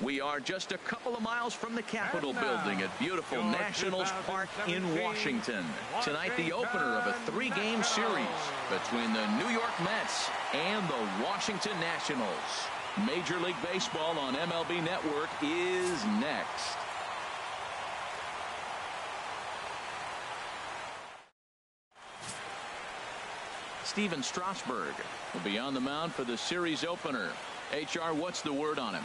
We are just a couple of miles from the Capitol building at beautiful Nationals Park in Washington. Tonight, the opener of a three-game series between the New York Mets and the Washington Nationals. Major League Baseball on MLB Network is next. Steven Strasburg will be on the mound for the series opener. HR, what's the word on him?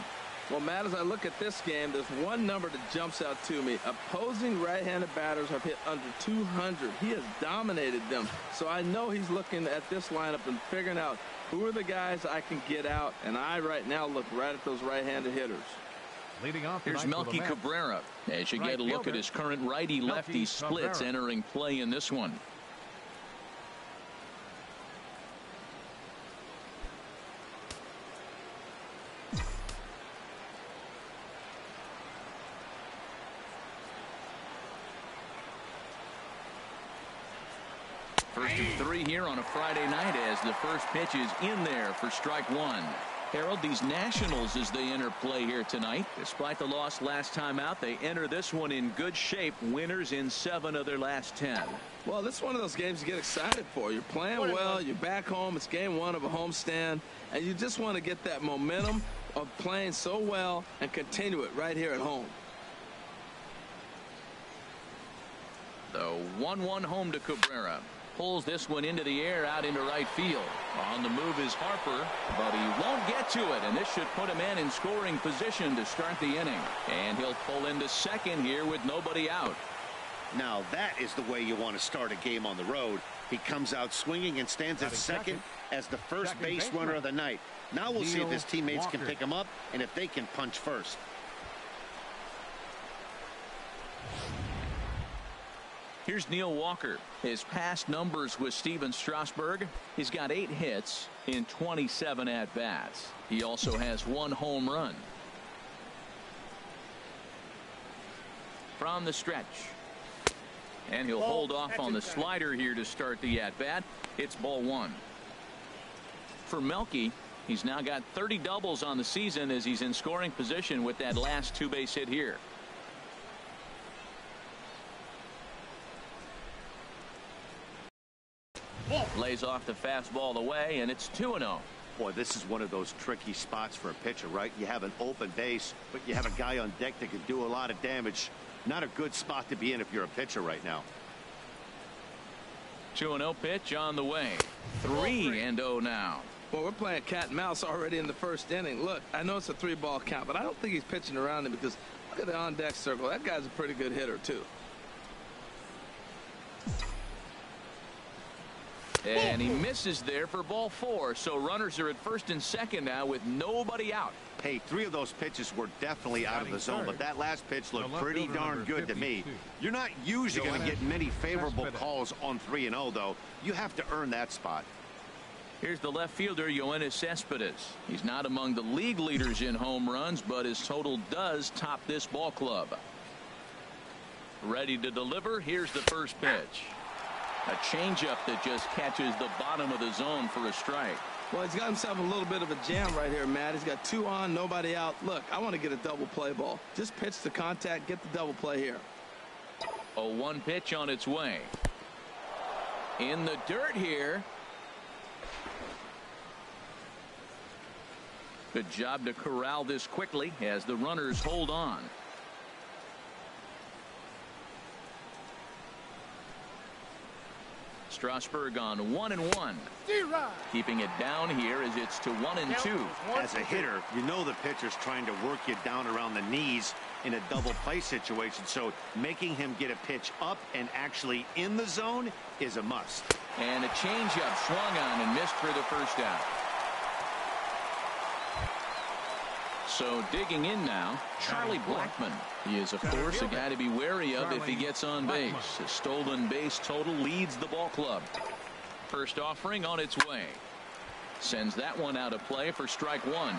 Well, Matt, as I look at this game, there's one number that jumps out to me. Opposing right-handed batters have hit under 200. He has dominated them. So I know he's looking at this lineup and figuring out who are the guys I can get out. And I right now look right at those right-handed hitters. Leading off, here's Melky Cabrera as you get a look at his current righty-lefty splits entering play in this one. First of three here on a Friday night as the first pitch is in there for strike one. Harold, these Nationals, as they enter play here tonight, despite the loss last time out, they enter this one in good shape, winners in 7 of their last 10. Well, this is one of those games you get excited for. You're playing well, you're back home, it's game 1 of a homestand, and you just want to get that momentum of playing so well and continue it right here at home. The 1-1 home to Cabrera. Pulls this one into the air out into right field. On the move is Harper, but he won't get to it, and this should put a man in scoring position to start the inning. And he'll pull into second here with nobody out. Now that is the way you want to start a game on the road. He comes out swinging and stands at second as the first base runner of the night. Now we'll see if his teammates can pick him up and if they can punch first. Here's Neil Walker. His past numbers with Steven Strasburg. He's got 8 hits in 27 at-bats. He also has 1 home run. From the stretch. And he'll hold off on the slider here to start the at-bat. It's ball 1. For Melky, he's now got 30 doubles on the season as he's in scoring position with that last 2-base hit here. Lays off the fastball away, and it's 2-0. Boy, this is one of those tricky spots for a pitcher, right? You have an open base, but you have a guy on deck that can do a lot of damage. Not a good spot to be in if you're a pitcher right now. 2-0 pitch on the way. 3-0 now. Well, we're playing cat and mouse already in the first inning. Look, I know it's a 3-ball count, but I don't think he's pitching around him because look at the on-deck circle. That guy's a pretty good hitter, too. And he misses there for ball 4. So runners are at first and second now with nobody out. Hey, 3 of those pitches were definitely out of the zone, but that last pitch looked pretty darn good to me. You're not usually going to get many favorable calls on 3-0, though. You have to earn that spot. Here's the left fielder, Yoenis Cespedes. He's not among the league leaders in home runs, but his total does top this ball club. Ready to deliver. Here's the first pitch. A changeup that just catches the bottom of the zone for a strike. Well, he's got himself a little bit of a jam right here, Matt. He's got 2 on, nobody out. Look, I want to get a double play ball. Just pitch the contact, get the double play here. A 1 pitch on its way. In the dirt here. Good job to corral this quickly as the runners hold on. Strasburg on 1-1. Keeping it down here as it's to 1-2. As a hitter, you know the pitcher's trying to work you down around the knees in a double play situation, so making him get a pitch up and actually in the zone is a must. And a changeup swung on and missed for the first out. So digging in now, Charlie Blackmon. He is, of course, a guy to be wary of if he gets on base. His stolen base total leads the ball club. First offering on its way. Sends that one out of play for strike 1.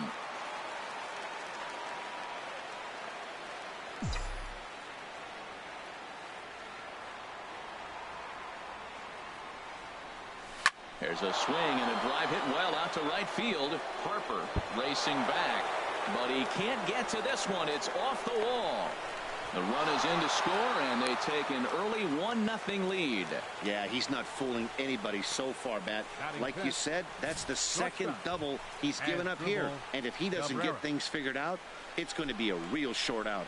There's a swing and a drive hit well out to right field. Harper racing back. but he can't get to this one. It's off the wall. The run is in to score, and they take an early 1-0 lead. Yeah, he's not fooling anybody so far, Matt. Like you said, that's the second double he's given up here. And if he doesn't get things figured out, it's going to be a real short outing.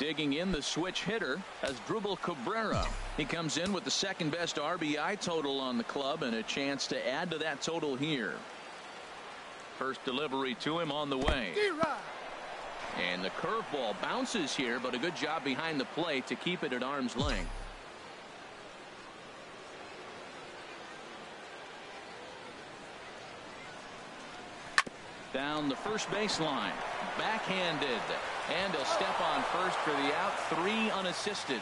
Digging in, the switch hitter as Drupal Cabrera. He comes in with the second best RBI total on the club and a chance to add to that total here. First delivery to him on the way. And the curveball bounces here, but a good job behind the plate to keep it at arm's length. Down the first baseline. Backhanded. And he'll step on first for the out. 3 unassisted.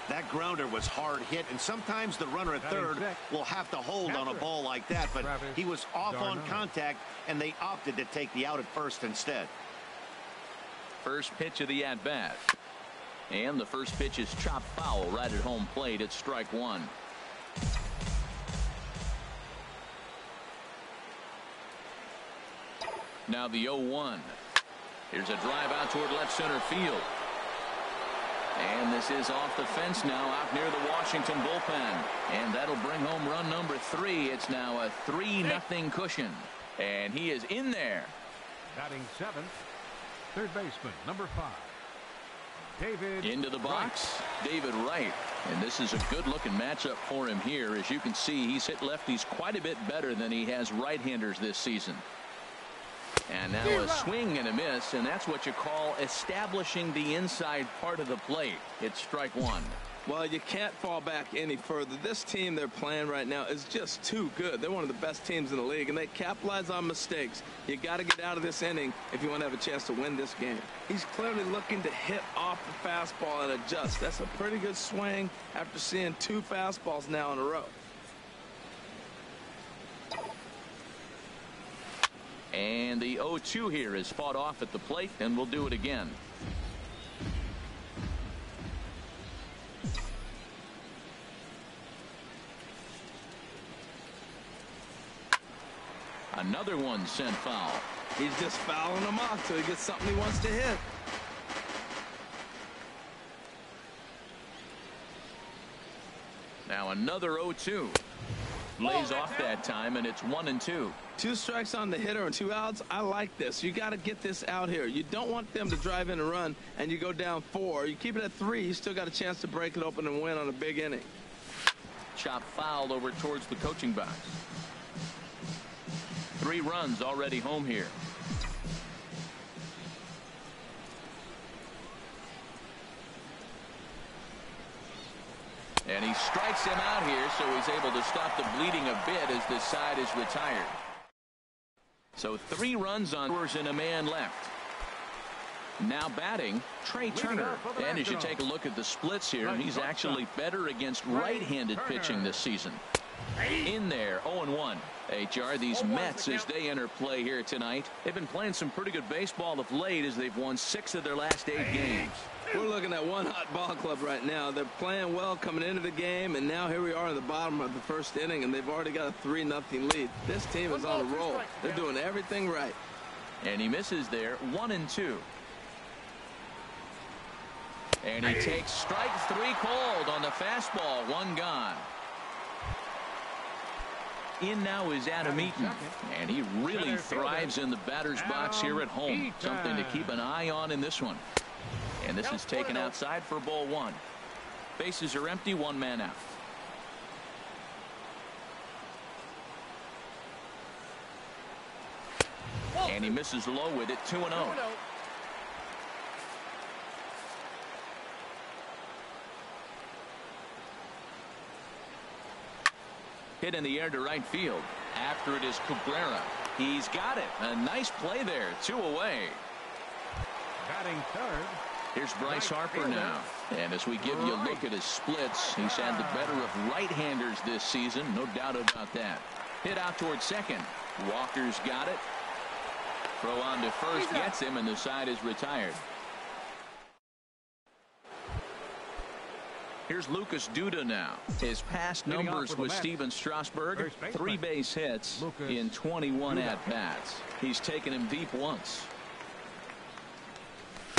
That grounder was hard hit, and sometimes the runner at third will have to hold on a ball like that, but he was off on contact, and they opted to take the out at first instead. First pitch of the at-bat. And the first pitch is chopped foul right at home plate. It's strike one. Now the 0-1. Here's a drive out toward left center field. And this is off the fence now, out near the Washington bullpen. And that'll bring home run number 3. It's now a 3-0 cushion. And he is in there. Batting seventh, third baseman, number 5. David into the box, Wright. David Wright. And this is a good-looking matchup for him here. As you can see, he's hit lefties quite a bit better than he has right-handers this season. And now a swing and a miss, and that's what you call establishing the inside part of the plate. It's strike one. Well, you can't fall back any further. This team they're playing right now is just too good. They're one of the best teams in the league, and they capitalize on mistakes. You got to get out of this inning if you want to have a chance to win this game. He's clearly looking to hit off the fastball and adjust. That's a pretty good swing after seeing 2 fastballs now in a row. And the 0-2 here is fought off at the plate, and we'll do it again. Another one sent foul. He's just fouling them off till he gets something he wants to hit. Now another 0-2. Lays off that time, and it's 1-2. 2 strikes on the hitter and 2 outs. I like this. You got to get this out here. You don't want them to drive in a run and you go down 4. You keep it at 3. You still got a chance to break it open and win on a big inning. Chop foul over towards the coaching box. 3 runs already home here. And he strikes him out here, so he's able to stop the bleeding a bit as this side is retired. So 3 runs on Brewers and a man left. Now batting, Trey Turner. And as you take a look at the splits here, he's actually better against right-handed pitching this season. In there, 0-1. HR, these Mets, as they enter play here tonight, they've been playing some pretty good baseball of late as they've won 6 of their last 8 games. We're looking at one hot ball club right now. They're playing well coming into the game, and now here we are in the bottom of the first inning, and they've already got a 3-0 lead. This team is on a roll. They're doing everything right. And he misses there, 1-2. And he takes strike 3 cold on the fastball, 1 gone. In now is Adam Eaton, and he really thrives in the batter's box here at home. Something to keep an eye on in this one. And this is taken outside for ball 1. Bases are empty, 1 man out. And he misses low with it, 2-0. Hit in the air to right field. After it is Cabrera. He's got it. A nice play there. 2 away. Batting third. Here's Bryce Harper now. And as we give you a look at his splits, he's had the better of right-handers this season. No doubt about that. Hit out towards second. Walker's got it. Throw on to first gets him, and the side is retired. Here's Lucas Duda now. His past numbers with Steven Strasburg, 3 base hits in 21 at-bats. He's taken him deep once.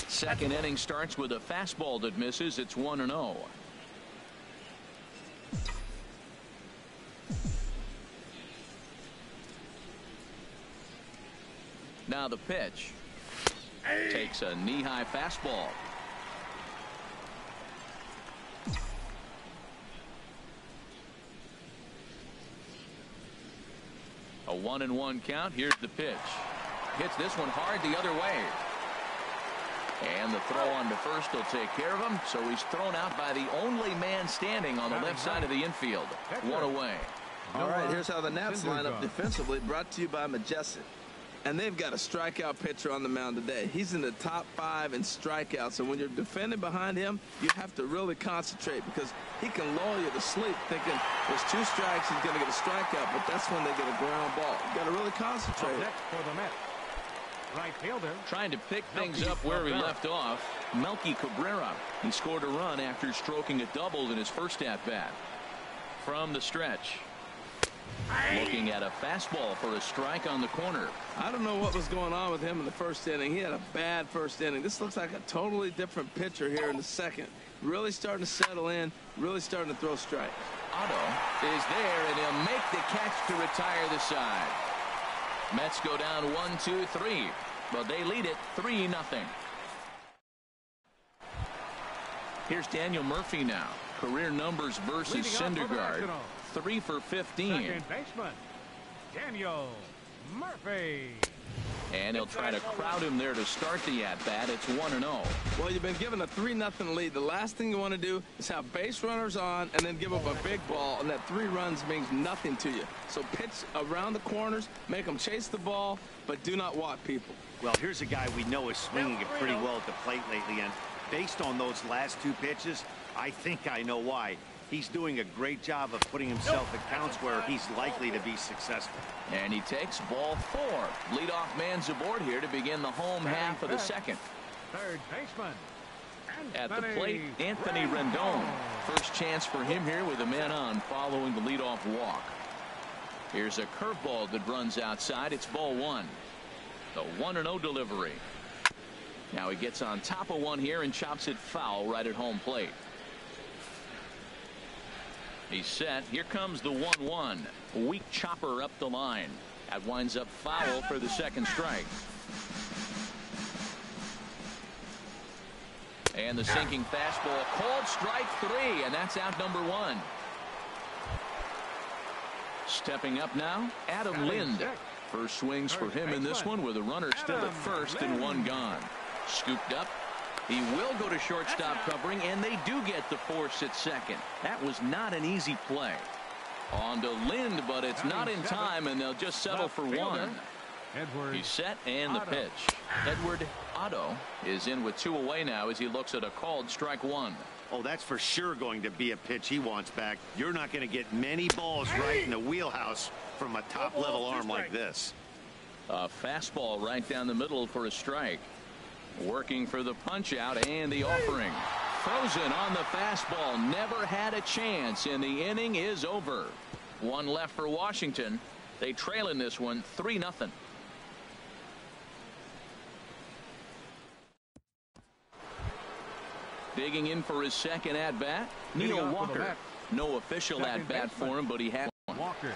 Second inning starts with a fastball that misses. It's 1-0. Now the pitch. Takes a knee-high fastball. A 1-1 count. Here's the pitch. Hits this one hard the other way. And the throw on to first will take care of him. So he's thrown out by the only man standing on the left side of the infield. 1 away. All right, here's how the Nats line up defensively, brought to you by Majestic. And they've got a strikeout pitcher on the mound today. He's in the top 5 in strikeouts. So when you're defending behind him, you have to really concentrate because he can lull you to sleep thinking there's 2 strikes, he's going to get a strikeout, but that's when they get a ground ball. You got to really concentrate. Next for the Mets, right fielder. Trying to pick things up where he left off. Melky Cabrera. He scored a run after stroking a double in his first at-bat. From the stretch. Looking at a fastball for a strike on the corner. I don't know what was going on with him in the first inning. He had a bad first inning. This looks like a totally different pitcher here in the second. Really starting to settle in, really starting to throw strikes. Otto is there, and he'll make the catch to retire the side. Mets go down 1-2-3, but they lead it 3-0. Here's Daniel Murphy now. Career numbers versus Syndergaard. 3 for 15. Second baseman, Daniel Murphy. And he'll try to crowd him there to start the at-bat. It's 1-0. Well, you've been given a 3-0 lead. The last thing you want to do is have base runners on and then give up a big ball, and that 3 runs means nothing to you. So pitch around the corners, make them chase the ball, but do not walk people. Well, here's a guy we know is swinging it pretty well at the plate lately, and based on those last 2 pitches, I think I know why. He's doing a great job of putting himself at counts where he's likely to be successful. And he takes ball 4. Leadoff man's aboard here to begin the home half of the second. Third baseman, At the plate, Anthony Rendon. First chance for him here with a man on following the leadoff walk. Here's a curveball that runs outside. It's ball 1. The 1-0 delivery. Now he gets on top of one here and chops it foul right at home plate. He's set. Here comes the 1-1. Weak chopper up the line. That winds up foul for the second strike. And the sinking fastball called strike 3, and that's out number 1. Stepping up now, Adam Lind. First swings for him in this one with a runner still at first and 1 gone. Scooped up. He will go to shortstop covering, and they do get the force at second. That was not an easy play. On to Lind, but it's not in time, and they'll just settle for 1. He's set, and the pitch. Edward Otto is in with 2 away now as he looks at a called strike 1. Oh, that's for sure going to be a pitch he wants back. You're not going to get many balls right in the wheelhouse from a top-level arm like this. A fastball right down the middle for a strike. Working for the punch out and the offering. Frozen on the fastball. Never had a chance, and the inning is over. 1 left for Washington. They trail in this one 3-0. Digging in for his second at-bat, Neil Walker. No official at-bat for him, but he had one. Walker.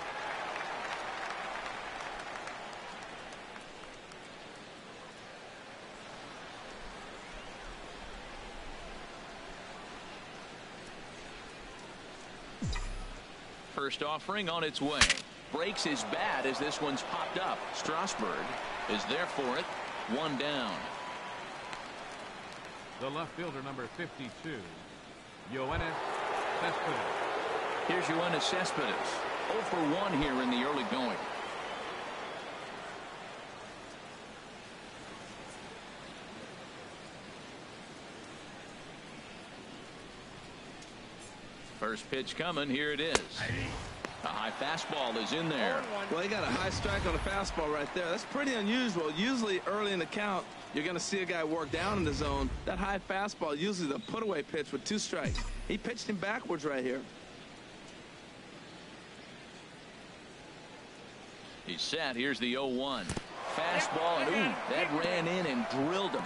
First offering on its way. Breaks his bat as this one's popped up. Strasburg is there for it. 1 down. The left fielder, number 52, Yoenis Cespedes. Here's Yoenis Cespedes. 0 for 1 here in the early going. First pitch coming. Here it is. A high fastball is in there. Well, he got a high strike on the fastball right there. That's pretty unusual. Usually early in the count, you're going to see a guy work down in the zone. That high fastball, usually the put-away pitch with 2 strikes. He pitched him backwards right here. He's set. Here's the 0-1. Fastball, and ooh, that ran in and drilled him.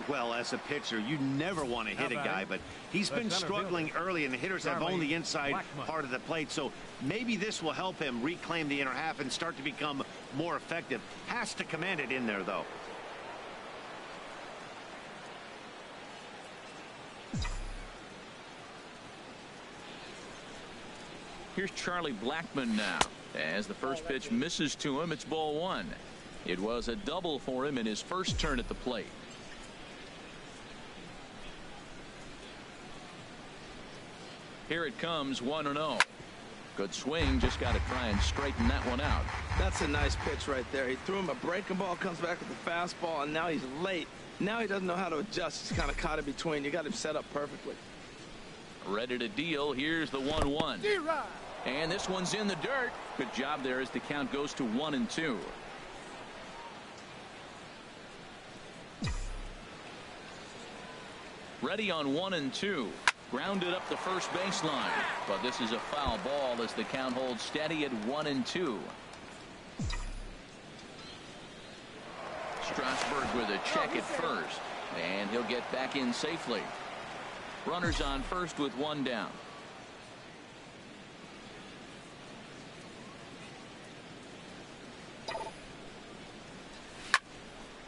Well, as a pitcher, you never want to hit a guy, but he's been struggling early, and the hitters have owned the inside part of the plate, so maybe this will help him reclaim the inner half and start to become more effective. Has to command it in there, though. Here's Charlie Blackmon now. As the first pitch misses to him, it's ball 1. It was a double for him in his first turn at the plate. Here it comes, 1-0. Good swing, just got to try and straighten that one out. That's a nice pitch right there. He threw him a breaking ball, comes back with the fastball, and now he's late. Now he doesn't know how to adjust. He's kind of caught in between. You got him set up perfectly. Ready to deal. Here's the 1-1. And this one's in the dirt. Good job there as the count goes to 1-2. Ready on 1-2. Grounded up the first baseline, but this is a foul ball as the count holds steady at 1-2. Strasburg with a check at first, and he'll get back in safely. Runners on first with 1 down.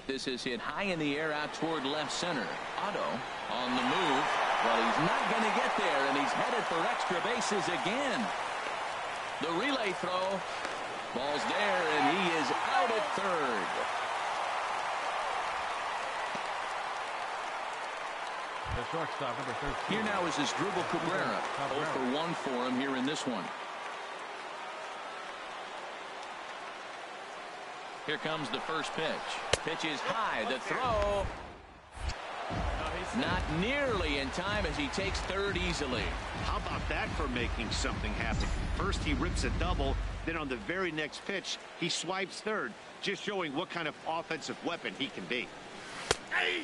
This is hit high in the air out toward left center. Otto on the move. Well, he's not going to get there, and he's headed for extra bases again. The relay throw. Ball's there, and he is out at third. The shortstop, number 13. Here now is Asdrubal Cabrera. 0 for 1 for him here in this one. Here comes the first pitch. Pitch is high. The throw. Not nearly in time as he takes third easily. How about that for making something happen? First he rips a double, then on the very next pitch he swipes third, just showing what kind of offensive weapon he can be.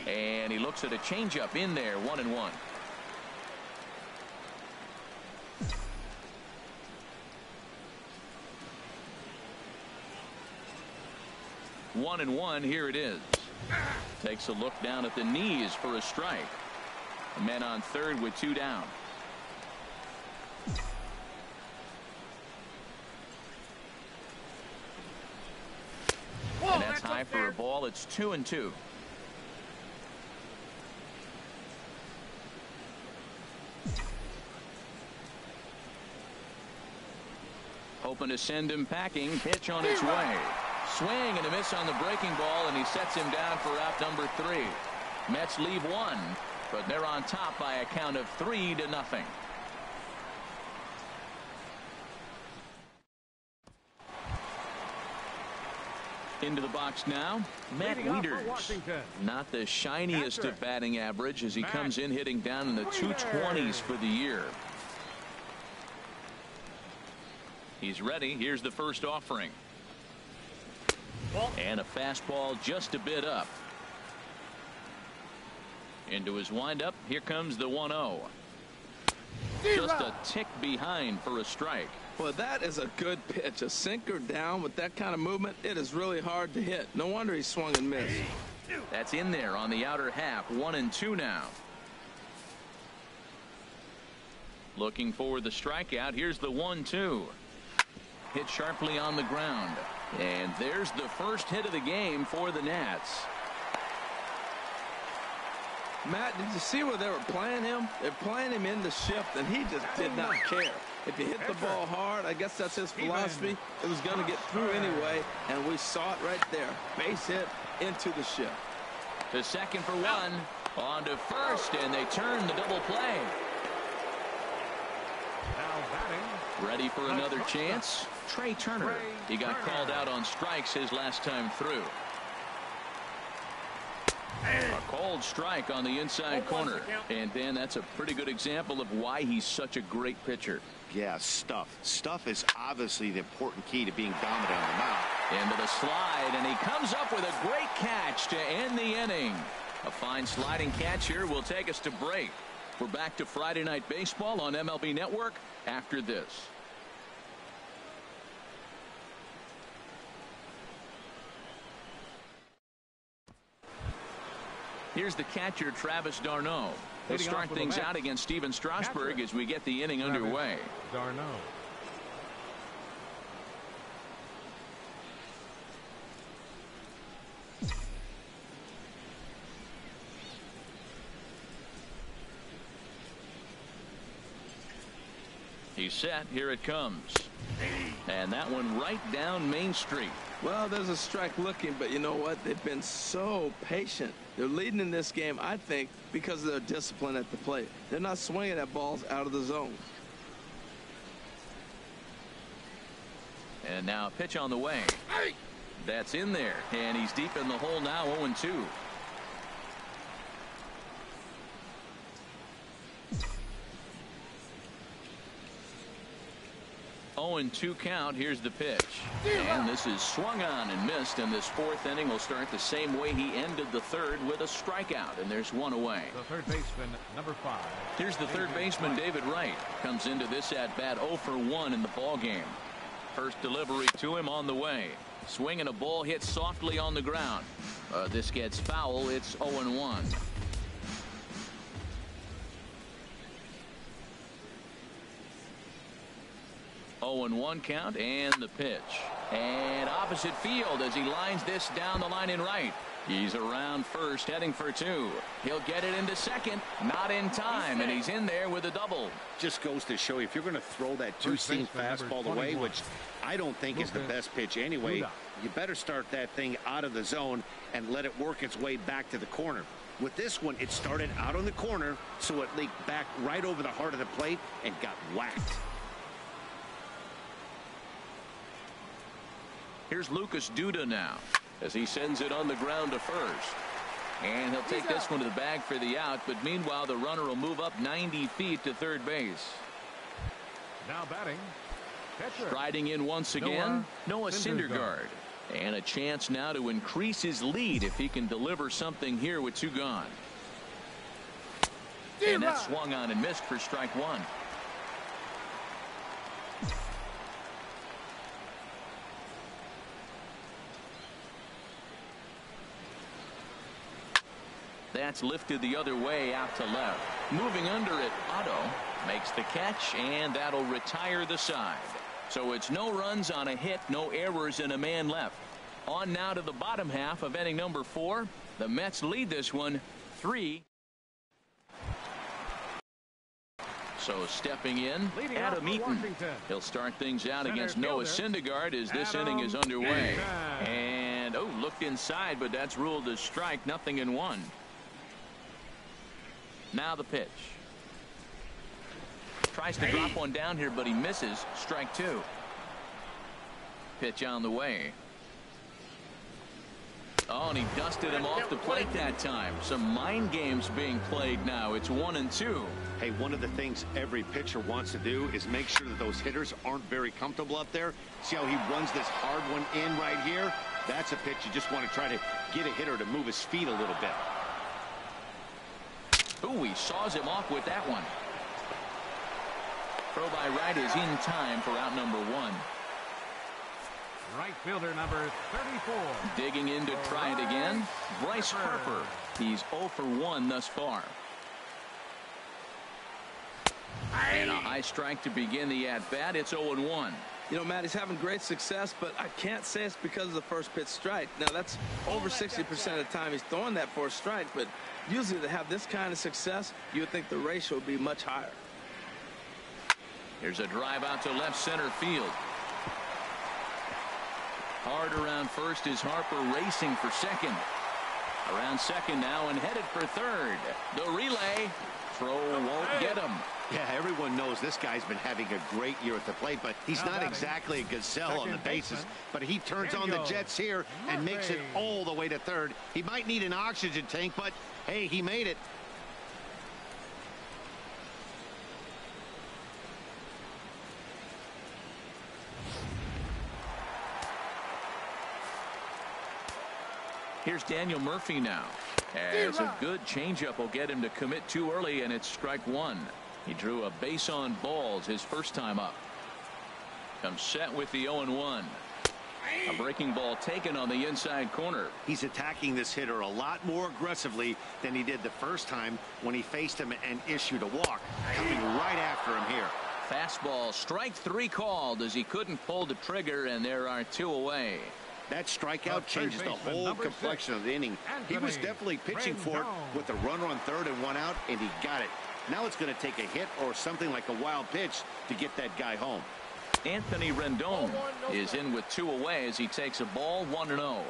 And he looks at a changeup in there. 1-1. One and one. Here it is. Takes a look down at the knees for a strike. A man on third with 2 down. And that's high for a ball. It's 2-2. Hoping to send him packing. Pitch on its way. Swing and a miss on the breaking ball, and he sets him down for out number 3. Mets leave 1, but they're on top by a count of 3-0. Into the box now, Matt Wieters. Not the shiniest of batting average as he comes in hitting down in the 220s for the year. He's ready. Here's the first offering. And a fastball just a bit up. Into his windup. Here comes the 1-0. Just a tick behind for a strike. Well, that is a good pitch. A sinker down with that kind of movement. It is really hard to hit. No wonder he swung and missed. That's in there on the outer half. 1-2 now. Looking for the strikeout. Here's the 1-2. Hit sharply on the ground. And there's the first hit of the game for the Nats. Matt, did you see where they were playing him? They're playing him in the shift, and he just did not care. If you hit the ball hard, I guess that's his philosophy. It was going to get through anyway, and we saw it right there. Base hit into the shift. To second for 1. On to first, and they turn the double play. Ready for another chance? Trey Turner. He got called out on strikes his last time through. A cold strike on the inside corner. And Dan, that's a pretty good example of why he's such a great pitcher. Yeah, stuff. Stuff is obviously the important key to being dominant on the mound. Into the slide, and he comes up with a great catch to end the inning. A fine sliding catch here will take us to break. We're back to Friday Night Baseball on MLB Network after this. Here's the catcher, Travis d'Arnaud. He'll start things out against Steven Strasburg as we get the inning underway. d'Arnaud. He's set. Here it comes. And that one right down Main Street. Well, there's a strike looking, but you know what? They've been so patient. They're leading in this game, I think, because of their discipline at the plate. They're not swinging at balls out of the zone. And now a pitch on the way. That's in there, and he's deep in the hole now, 0-2. 0-2 count. Here's the pitch. And this is swung on and missed, and this fourth inning will start the same way he ended the third, with a strikeout, and there's one away. The third baseman, number 5. Here's the third baseman, David Wright. Comes into this at bat 0 for 1 in the ball game. First delivery to him on the way. Swing and a ball hit softly on the ground. This gets foul. It's 0-1. Oh, 0-1 count, and the pitch. And opposite field as he lines this down the line in right. He's around first, heading for 2. He'll get it into second. Not in time, and he's in there with a double. Just goes to show you, if you're going to throw that two-seam fastball away, which I don't think is the best pitch anyway, you better start that thing out of the zone and let it work its way back to the corner. With this one, it started out on the corner, so it leaked back right over the heart of the plate and got whacked. Here's Lucas Duda now as he sends it on the ground to first. And he'll take this one to the bag for the out, but meanwhile the runner will move up 90 feet to third base. Now batting, catcher. Striding in once again, Noah Syndergaard. And a chance now to increase his lead if he can deliver something here with 2 gone. And that swung on and missed for strike 1. That's lifted the other way out to left. Moving under it, Otto makes the catch, and that'll retire the side. So it's no runs on a hit, no errors, and a man left. On now to the bottom half of inning number 4. The Mets lead this one 3. So stepping in, Adam Eaton. He'll start things out against Noah Syndergaard as this inning is underway. And, looked inside, but that's ruled as strike, 0-1. Now the pitch. Tries to drop one down here, but he misses. Strike 2. Pitch on the way. Oh, and he dusted him off the plate that time. Some mind games being played now. It's 1-2. Hey, one of the things every pitcher wants to do is make sure that those hitters aren't very comfortable up there. See how he runs this hard one in right here? That's a pitch you just want to try to get a hitter to move his feet a little bit. Ooh, he saws him off with that one. Throw by Wright is in time for out number 1. Right fielder number 34. Digging in to try it again, Bryce Harper. He's 0 for 1 thus far. And a high strike to begin the at-bat. It's 0-1. You know, Matt, he's having great success, but I can't say it's because of the first pitch strike. Now, that's over 60% of the time he's throwing that for a strike, but usually to have this kind of success, you would think the ratio would be much higher. Here's a drive out to left center field. Hard around first is Harper, racing for second. Around second now and headed for third. The relay. Throw won't get him. Yeah, everyone knows this guy's been having a great year at the plate, but he's not exactly a gazelle on the bases. But he turns on the jets here and makes it all the way to third. He might need an oxygen tank, but hey, he made it. Here's Daniel Murphy now. As a good changeup will get him to commit too early, and it's strike one. He drew a base on balls his first time up. Comes set with the 0-1. A breaking ball taken on the inside corner. He's attacking this hitter a lot more aggressively than he did the first time when he faced him and issued a walk. Coming right after him here. Fastball, strike three called as he couldn't pull the trigger, and there are two away. That strikeout changes the whole complexion of the inning. He was definitely pitching for it with a runner on third and one out, and he got it. Now it's going to take a hit or something like a wild pitch to get that guy home. Anthony Rendon is in with two away as he takes a ball 1-0.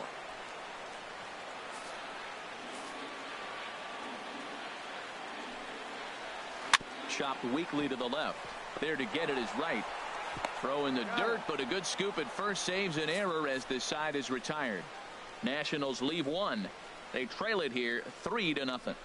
Chopped weakly to the left. There to get it is right. Throw in the dirt, but a good scoop at first saves an error as this side is retired. Nationals leave one. They trail it here 3-0.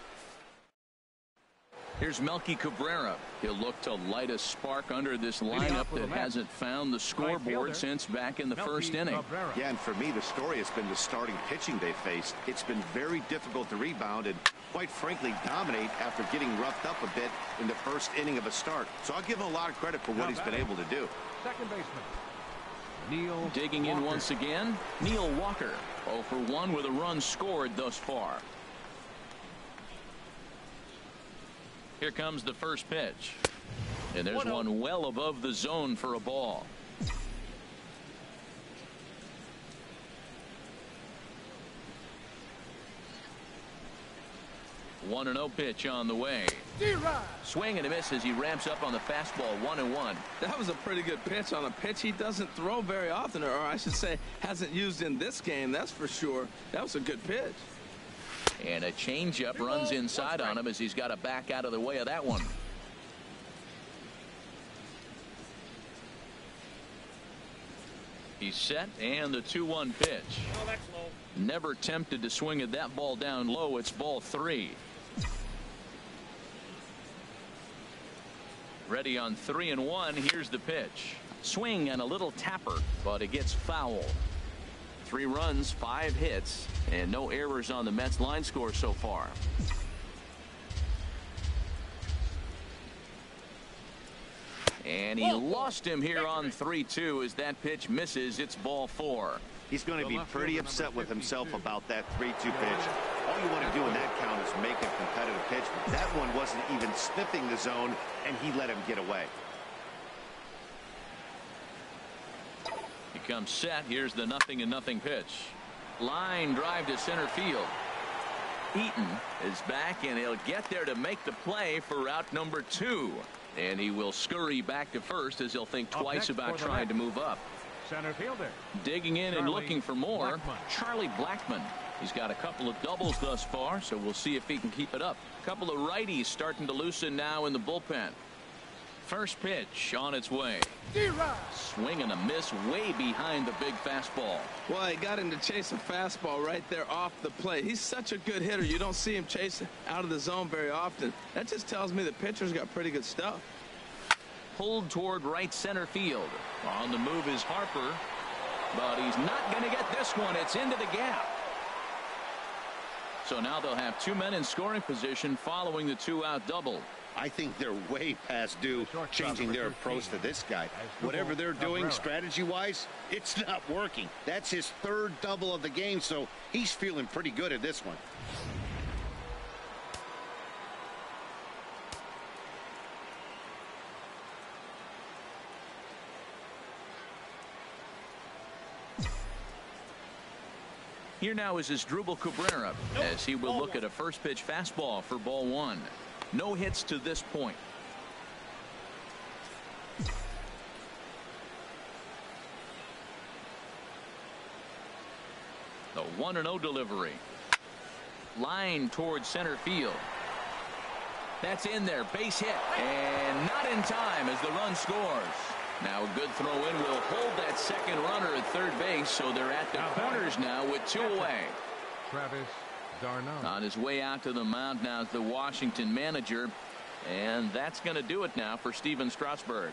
Here's Melky Cabrera. He'll look to light a spark under this lineup that hasn't found the scoreboard since back in the first inning. Yeah, and for me, the story has been the starting pitching they faced. It's been very difficult to rebound and, quite frankly, dominate after getting roughed up a bit in the first inning of a start. So I'll give him a lot of credit for what he's been able to do. Second baseman, Neil Digging in Walker. once again, Neil Walker. 0 for 1 with a run scored thus far. Here comes the first pitch. And there's one well above the zone for a ball. One and 0 pitch on the way. Swing and a miss as he ramps up on the fastball. 1-1. That was a pretty good pitch on a pitch he doesn't throw very often, or I should say hasn't used in this game. That's for sure. That was a good pitch. And a changeup runs inside on him as he's got to back out of the way of that one. He's set, and the 2-1 pitch. Oh, that's low. Never tempted to swing at that ball down low. It's ball 3. Ready on 3-1. Here's the pitch. Swing and a little tapper, but it gets foul. 3 runs, 5 hits, and no errors on the Mets line score so far. And he lost him here on 3-2 as that pitch misses. It's ball 4. He's going to be pretty upset with himself about that 3-2 pitch. All you want to do in that count is make a competitive pitch, but that one wasn't even sniffing the zone, and he let him get away. He comes set. Here's the 0-0 pitch. Line drive to center field. Eaton is back, and he'll get there to make the play for out number 2. And he will scurry back to first as he'll think twice about trying to move up. Center fielder. Digging in and looking for more. Blackmon. Charlie Blackmon. He's got a couple of doubles thus far, so we'll see if he can keep it up. A couple of righties starting to loosen now in the bullpen. First pitch on its way. Swing and a miss way behind the big fastball. Well, he got him to chase a fastball right there off the plate. He's such a good hitter. You don't see him chasing out of the zone very often. That just tells me the pitcher's got pretty good stuff. Pulled toward right center field. On the move is Harper, but he's not going to get this one. It's into the gap. So now they'll have 2 men in scoring position following the 2-out double. I think they're way past due changing their approach to this guy. Whatever they're doing strategy-wise, it's not working. That's his 3rd double of the game, so he's feeling pretty good at this one. Here now is Asdrubal Cabrera as he will look at a first pitch fastball for ball 1. No hits to this point. The 1-0 delivery. Line towards center field. That's in there. Base hit. And not in time as the run scores. Now a good throw in will hold that second runner at third base, so they're at the corners now with 2 away. Travis d'Arnaud. On his way out to the mound now is the Washington manager, and that's going to do it now for Steven Strasburg.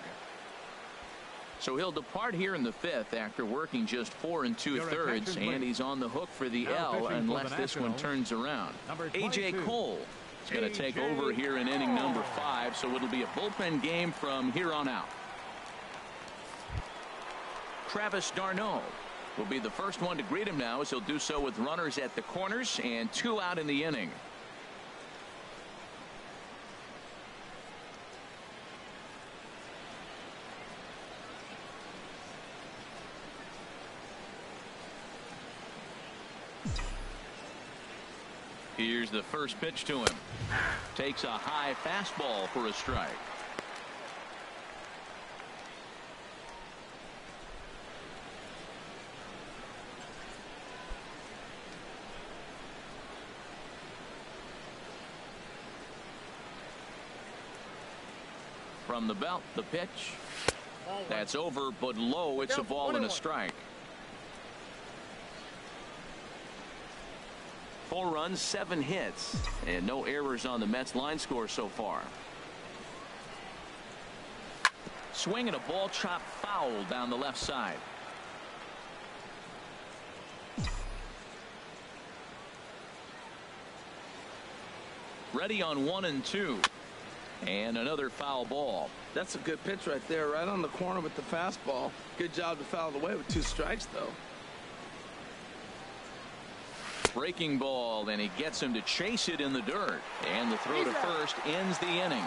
So he'll depart here in the 5th after working just 4 2/3, and he's on the hook for the L unless this one turns around. A.J. Cole is going to take over here in inning number 5, so it'll be a bullpen game from here on out. Travis d'Arnaud will be the first one to greet him now, as he'll do so with runners at the corners and 2 out in the inning. Here's the first pitch to him. Takes a high fastball for a strike. From the belt, the pitch. That's over, but low. It's a ball and a strike. 4 runs, 7 hits, and no errors on the Mets line score so far. Swinging a ball chopped foul down the left side. Ready on 1 and 2. And another foul ball. That's a good pitch right there, right on the corner with the fastball. Good job to foul it away with 2 strikes, though. Breaking ball, and he gets him to chase it in the dirt. And the throw to first ends the inning.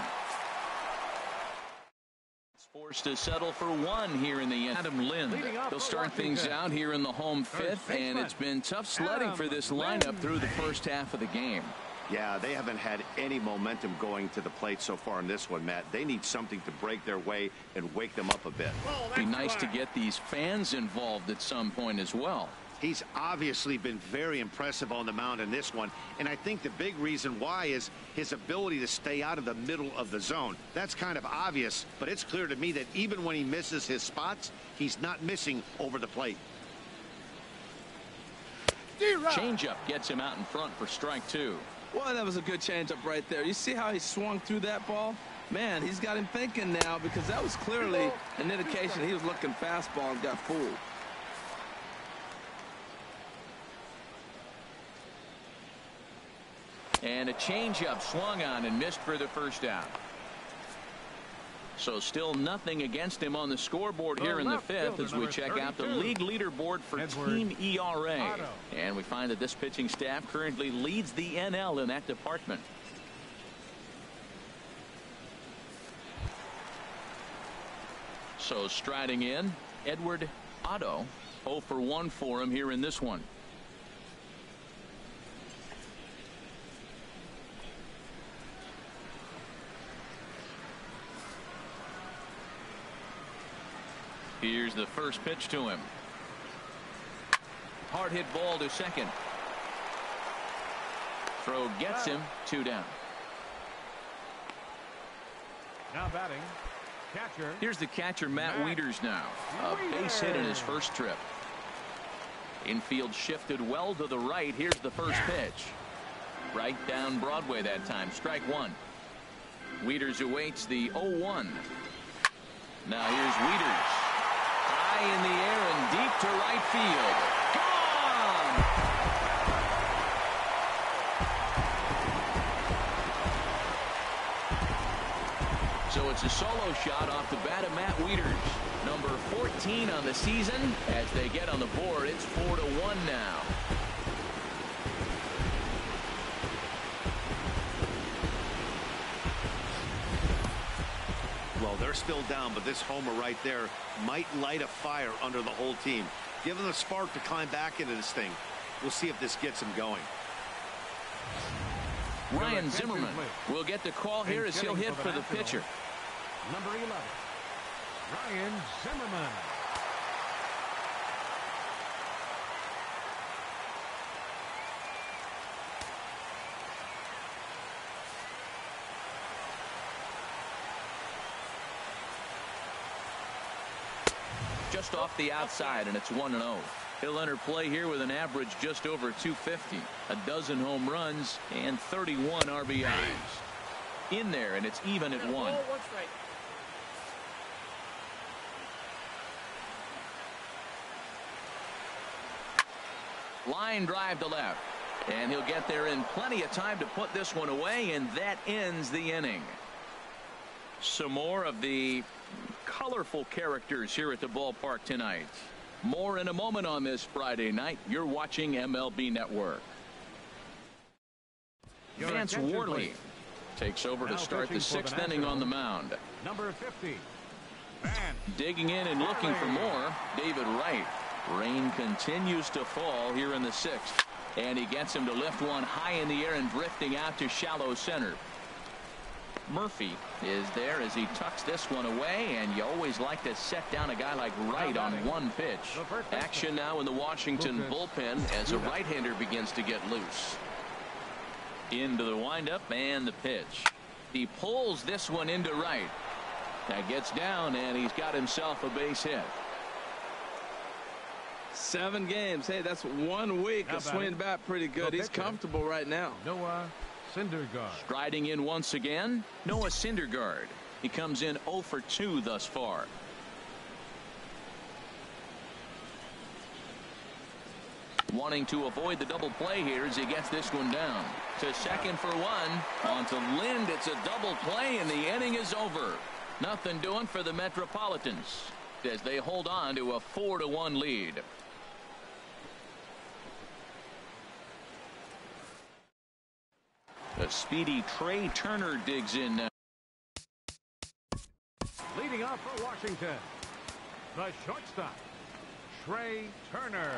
It's forced to settle for 1 here in the Adam Lind. They'll start things out here in the home 5th, and it's been tough sledding for this lineup through the first half of the game. Yeah, they haven't had any momentum going to the plate so far in this one, Matt. They need something to break their way and wake them up a bit. Be nice to get these fans involved at some point as well. He's obviously been very impressive on the mound in this one, and I think the big reason why is his ability to stay out of the middle of the zone. That's kind of obvious, but it's clear to me that even when he misses his spots, he's not missing over the plate. Changeup gets him out in front for strike 2. Well, that was a good changeup right there. You see how he swung through that ball? Man, he's got him thinking now, because that was clearly an indication he was looking fastball and got fooled. And a changeup swung on and missed for the first out. So still nothing against him on the scoreboard here in the 5th as we check out the league leaderboard for team ERA. And we find that this pitching staff currently leads the NL in that department. So striding in, Edward Otto. 0 for 1 for him here in this one. Here's the first pitch to him. Hard hit ball to second. Throw gets him 2 down. Now batting, catcher. Here's the catcher, Matt Wieters now. A base hit in his first trip. Infield shifted well to the right. Here's the first pitch. Right down Broadway that time. Strike 1. Wieters awaits the 0-1. Now here's Wieters. High in the air and deep to right field. Gone! So it's a solo shot off the bat of Matt Wieters. Number 14 on the season. As they get on the board, it's 4-1 now. Well, they're still down, but this homer right there might light a fire under the whole team. Give them a spark to climb back into this thing. We'll see if this gets them going. Ryan Zimmerman will get the call here as he'll hit for the pitcher. Number 11, Ryan Zimmerman. Just off the outside, and it's 1-0. He'll enter play here with an average just over 250, a dozen home runs, and 31 RBIs. In there, and it's even at 1. Line drive to left. And he'll get there in plenty of time to put this one away, and that ends the inning. Some more of the colorful characters here at the ballpark tonight. More in a moment on this Friday night. You're watching MLB Network. Vance Worley takes over to start the 6th inning on the mound. Number 50. Digging in and looking for more, David Wright. Rain continues to fall here in the 6th. And he gets him to lift one high in the air and drifting out to shallow center. Murphy is there as he tucks this one away, and you always like to set down a guy like Wright on one pitch. Action now in the Washington bullpen as a right-hander begins to get loose. Into the windup and the pitch. He pulls this one into right. That gets down, and he's got himself a base hit. 7 games. Hey, that's 1 week of swinging bat pretty good. He's comfortable right now. Noah Syndergaard. Striding in once again, Noah Syndergaard. He comes in 0 for 2 thus far. Wanting to avoid the double play here as he gets this one down. To second for 1. On to Lind. It's a double play, and the inning is over. Nothing doing for the Metropolitans as they hold on to a 4-1 lead. The speedy Trey Turner digs in now. Leading off for Washington, the shortstop, Trey Turner.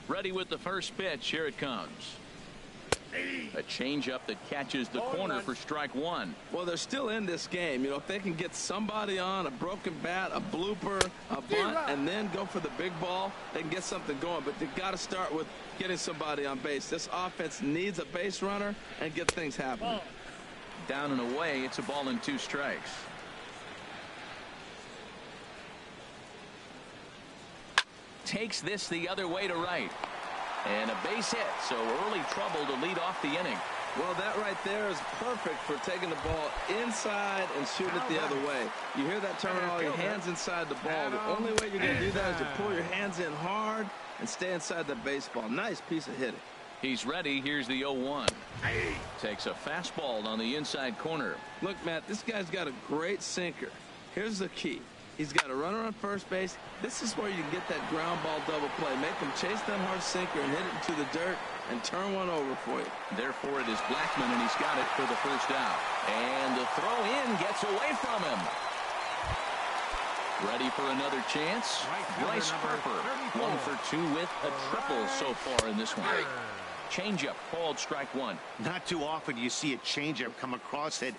Ready with the first pitch. Here it comes. A changeup that catches the corner for strike 1. Well, they're still in this game. You know, if they can get somebody on, a broken bat, a blooper, a bunt, and then go for the big ball, they can get something going. But they got to start with getting somebody on base. This offense needs a base runner and get things happening. Down and away. It's a ball and 2 strikes. Takes this the other way to right. And a base hit, so early trouble to lead off the inning. Well, that right there is perfect for taking the ball inside and shooting it the other way. You hear that terminology, hands inside the ball. The only way you're going to do that is to pull your hands in hard and stay inside the baseball. Nice piece of hitting. He's ready. Here's the 0-1. Takes a fastball on the inside corner. Look, Matt, this guy's got a great sinker. Here's the key. He's got a runner on first base. This is where you can get that ground ball double play. Make him chase that hard sinker and hit it into the dirt and turn one over for you. Therefore, it is Blackmon, and he's got it for the first out. And the throw in gets away from him. Ready for another chance? Bryce Harper, 1 for 2 with a triple so far in this one. Changeup called strike 1. Not too often you see a changeup come across at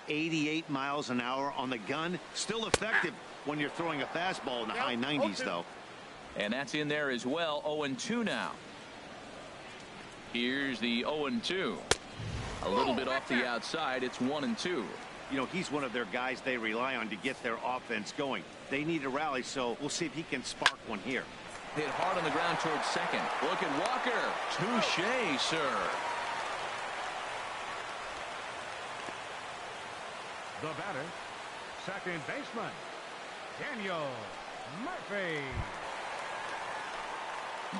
88 miles an hour on the gun. Still effective when you're throwing a fastball in the high 90s, though. And that's in there as well. 0-2 now. Here's the 0-2. A little bit off the outside. It's 1-2. You know, he's one of their guys they rely on to get their offense going. They need a rally, so we'll see if he can spark one here. Hit hard on the ground towards second. Look at Walker. Touche, sir. The batter, second baseman, Daniel Murphy.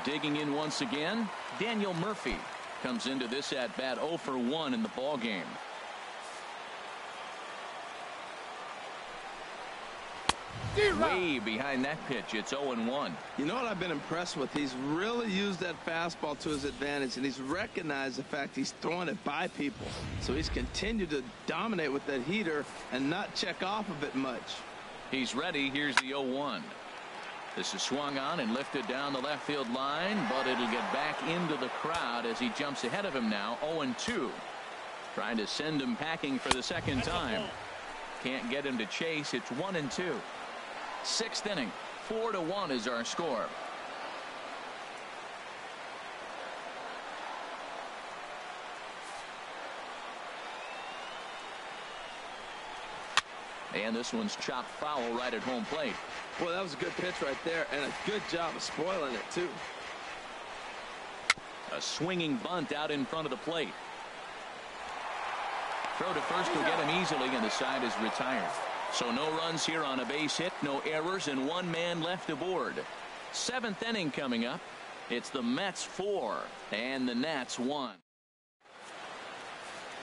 Digging in once again, Daniel Murphy. comes into this at bat 0 for 1 in the ball game. Way behind that pitch. It's 0-1. You know what I've been impressed with? He's really used that fastball to his advantage, and he's recognized the fact he's throwing it by people. So he's continued to dominate with that heater and not check off of it much. He's ready. Here's the 0-1. This is swung on and lifted down the left field line, but it'll get back into the crowd as he jumps ahead of him now. 0-2. Trying to send him packing for the second time. Can't get him to chase. It's 1-2. Sixth inning. 4-1 is our score. And this one's chopped foul right at home plate. Well, that was a good pitch right there, and a good job of spoiling it, too. A swinging bunt out in front of the plate. Throw to first will get him easily, and the side is retired. So no runs here on a base hit, no errors, and one man left aboard. Seventh inning coming up. It's the Mets 4 and the Nats 1.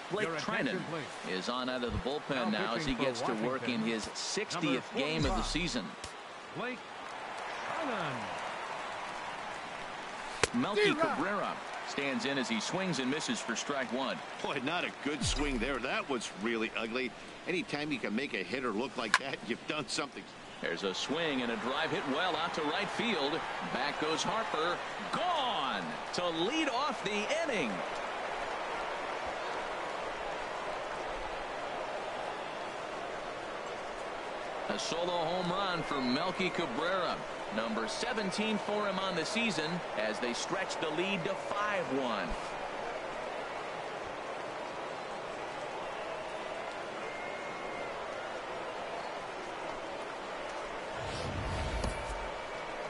Blake Treinen is on out of the bullpen now as he gets to work in his 60th game of the season. Blake Treinen. Melky Cabrera stands in as he swings and misses for strike one. Boy, not a good swing there. That was really ugly. Anytime you can make a hitter look like that, you've done something. There's a swing and a drive hit well out to right field. Back goes Harper. Gone to lead off the inning. A solo home run for Melky Cabrera. Number 17 for him on the season as they stretch the lead to 5-1.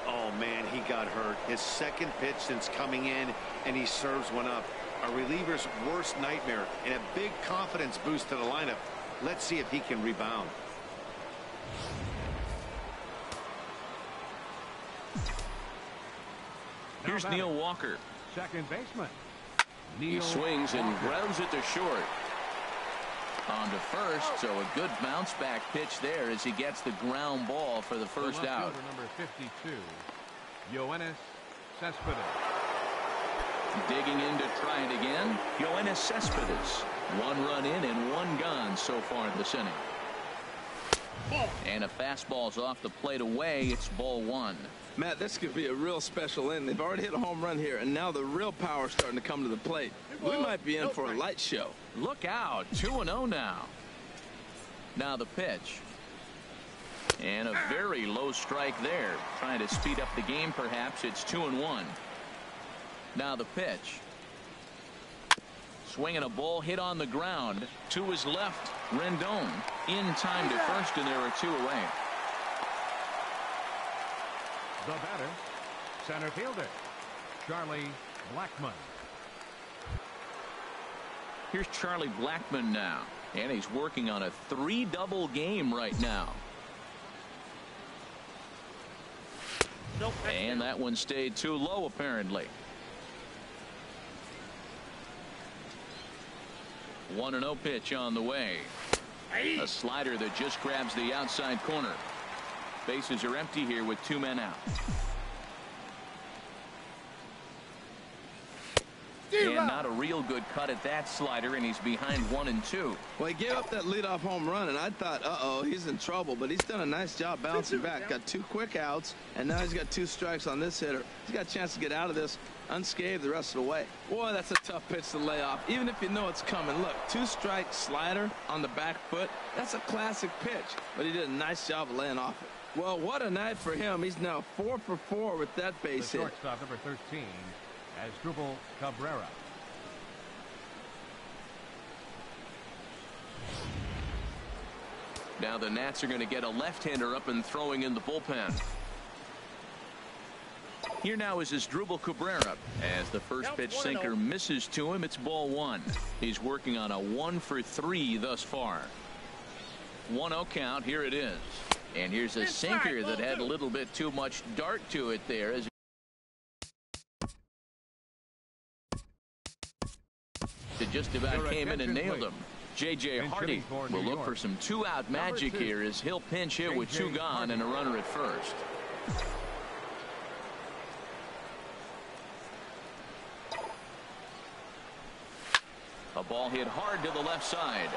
Oh, man, he got hurt. His second pitch since coming in, and he serves one up. A reliever's worst nightmare and a big confidence boost to the lineup. Let's see if he can rebound. Here's Neil Walker. Second baseman. He swings and grounds it to short. On to first, so a good bounce back pitch there as he gets the ground ball for the first out. Number 52, Yoenis Cespedes. Digging in to try it again, Yoenis Cespedes. One run in and one gone so far in this inning. And a fastball's off the plate away. It's ball one. Matt, this could be a real special inning. They've already hit a home run here, and now the real power is starting to come to the plate. We might be in for a light show. Look out. 2-0 now. Now the pitch. And a very low strike there. Trying to speed up the game, perhaps. It's 2-1. Now the pitch. Swinging a ball hit on the ground. To his left, Rendon. In time to first, and there are two away. The batter, center fielder, Charlie Blackmon. Here's Charlie Blackmon now, and he's working on a 3-double game right now. And that one stayed too low, apparently. 1-0 pitch on the way. A slider that just grabs the outside corner. Bases are empty here with two men out. And not a real good cut at that slider, and he's behind 1-2. Well, he gave up that leadoff home run, and I thought, uh-oh, he's in trouble. But he's done a nice job bouncing back. Got two quick outs, and now he's got two strikes on this hitter. He's got a chance to get out of this unscathed the rest of the way. Boy, that's a tough pitch to lay off, even if you know it's coming. Look, two-strike slider on the back foot. That's a classic pitch, but he did a nice job of laying off it. Well, what a night for him. He's now 4 for 4 with that base hit. Shortstop number 13, Asdrubal Cabrera. Now the Nats are going to get a left-hander up and throwing in the bullpen. Here now is Asdrubal Cabrera. As the first pitch sinker misses to him, it's ball one. He's working on a 1 for 3 thus far. 1-0 count. Here it is. And here's a sinker that had a little bit too much dart to it there. As that just about came in and nailed him. J.J. Hardy will look for some two-out magic here as he'll pinch hit with two gone and a runner at first. A ball hit hard to the left side.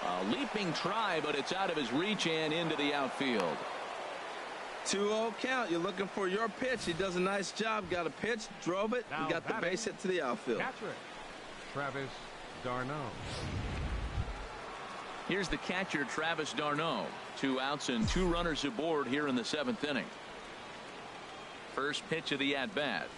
A leaping try, but it's out of his reach and into the outfield. 2-0 count. You're looking for your pitch. He does a nice job. Got a pitch, drove it, and got the base hit to the outfield. Catcher, Travis d'Arnaud. Here's the catcher, Travis d'Arnaud. 2 outs and 2 runners aboard here in the 7th inning. First pitch of the at-bat.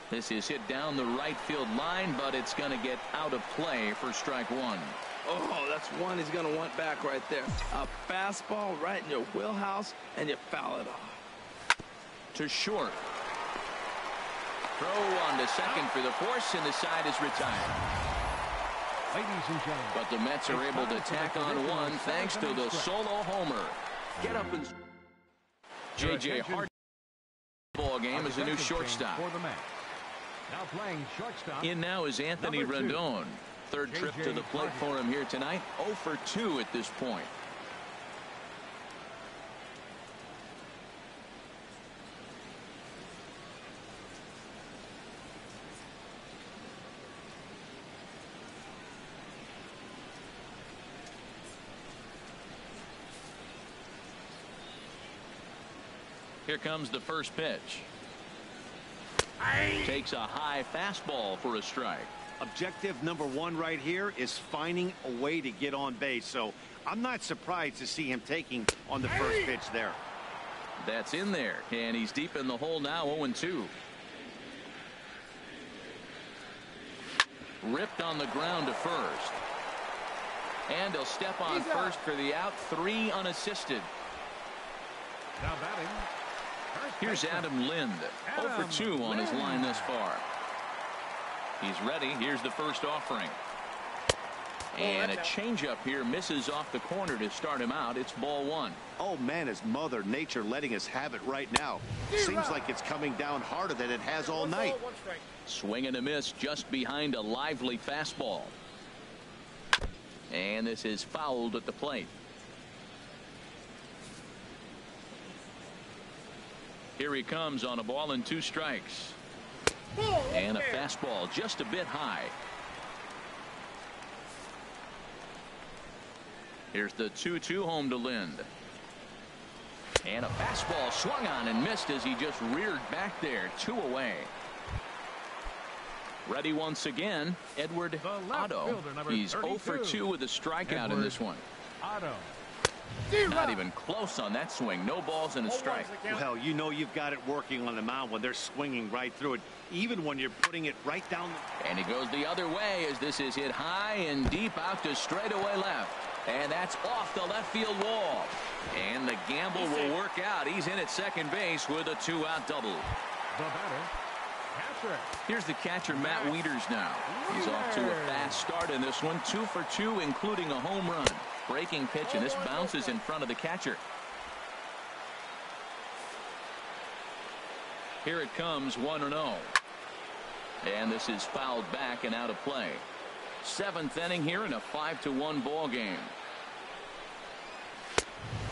This is hit down the right field line, but it's going to get out of play for strike 1. Oh, that's one he's going to want back right there. A fastball right in your wheelhouse, and you foul it off. To short. Throw on to second for the force, and the side is retired. Ladies and gentlemen. But the Mets are able to tack on one thanks to the solo homer. Get up and J.J. Hardy. Ball game is a new shortstop. For the Mets. Now playing shortstop. In now is Anthony Rendon. Third trip to the plate for him here tonight. 0 for 2 at this point. Here comes the first pitch. Takes a high fastball for a strike. Objective number 1 right here is finding a way to get on base. So I'm not surprised to see him taking on the first pitch there. That's in there, and he's deep in the hole now. 0-2. Ripped on the ground to first. And he'll step on first for the out. 3 unassisted. Now batting. Here's Adam Lind. 0 for 2 on his line thus far. He's ready. Here's the first offering. And a changeup here misses off the corner to start him out. It's ball 1. Oh, man, is Mother Nature letting us have it right now. Seems like it's coming down harder than it has all night. Swing and a miss just behind a lively fastball. And this is fouled at the plate. Here he comes on a ball and 2 strikes. And a fastball just a bit high. Here's the 2-2 home to Lind. And a fastball swung on and missed as he just reared back there. 2 away. Ready once again, Edward Otto. He's 0 for 2 with a strikeout in this one. Otto. Not even close on that swing. No balls and a strike. Well, you know you've got it working on the mound when they're swinging right through it, even when you're putting it right down. And he goes the other way as this is hit high and deep out to straightaway left. And that's off the left field wall. And the gamble will work out. He's in at second base with a 2-out double. The batter, catcher. Here's the catcher, Matt Wieters now. He's off to a fast start in this one. 2 for 2, including a home run. Breaking pitch, and this bounces in front of the catcher. Here it comes, 1-0. And this is fouled back and out of play. 7th inning here in a 5-1 ball game.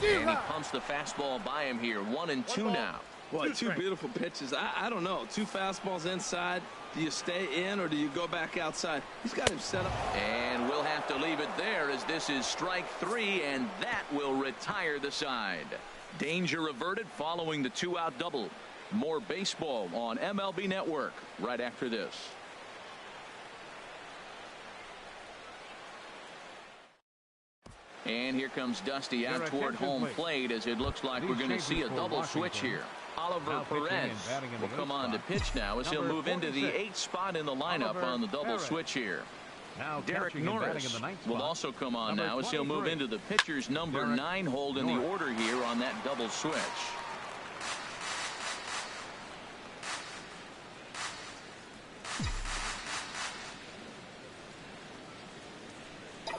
And he pumps the fastball by him here. 1-2 now. Boy, 2 beautiful pitches. I don't know. 2 fastballs inside. Do you stay in or do you go back outside? He's got him set up. And we'll have to leave it there as this is strike 3, and that will retire the side. Danger averted following the 2-out double. More baseball on MLB Network right after this. And here comes Dusty out toward home plate as it looks like we're going to see a double switch here. Oliver Perez will come on to pitch now as he'll move into the 8th spot in the lineup on the double switch here. Derek Norris will also come on now as he'll move into the pitcher's number 9 hold in the order here on that double switch.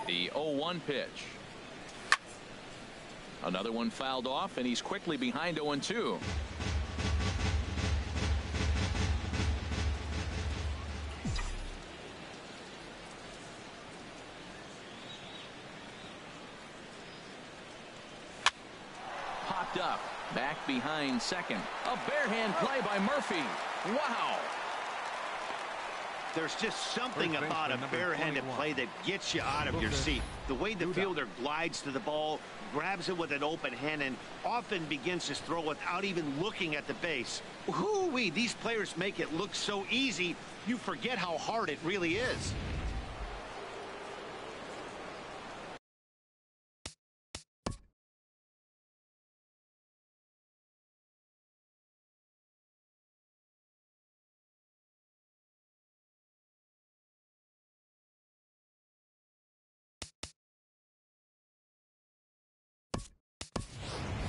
The 0-1 pitch. Another one fouled off, and he's quickly behind 0-2. scooped up. Back behind second. A bare-hand play by Murphy. Wow. There's just something about a barehanded play that gets you out of your seat. The way the fielder glides to the ball, grabs it with an open hand, and often begins his throw without even looking at the base. Whoo-wee, these players make it look so easy, you forget how hard it really is.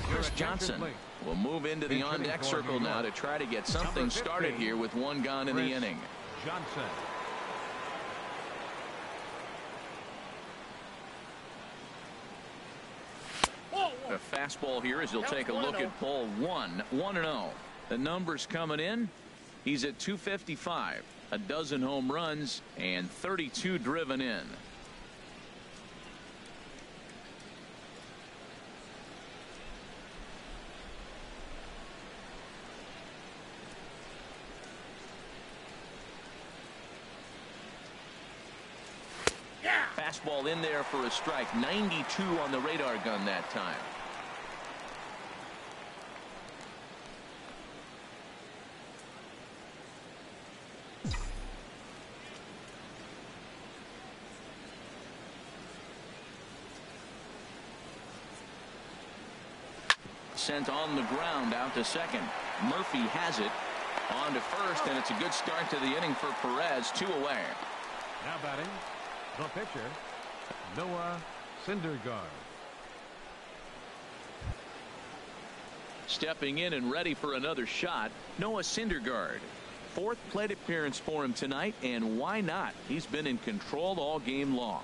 Chris Johnson will move into the on-deck circle now to try to get something started here with one gone in the inning. Johnson. A fastball here as he'll take a look at ball one. 1-0. The numbers coming in. He's at 255. A dozen home runs and 32 driven in. Fastball in there for a strike. 92 on the radar gun that time. Sent on the ground out to second. Murphy has it on to first, and it's a good start to the inning for Perez. 2 away. Now batting the pitcher, Noah Syndergaard. Stepping in and ready for another shot, Noah Syndergaard. 4th plate appearance for him tonight, and why not? He's been in control all game long.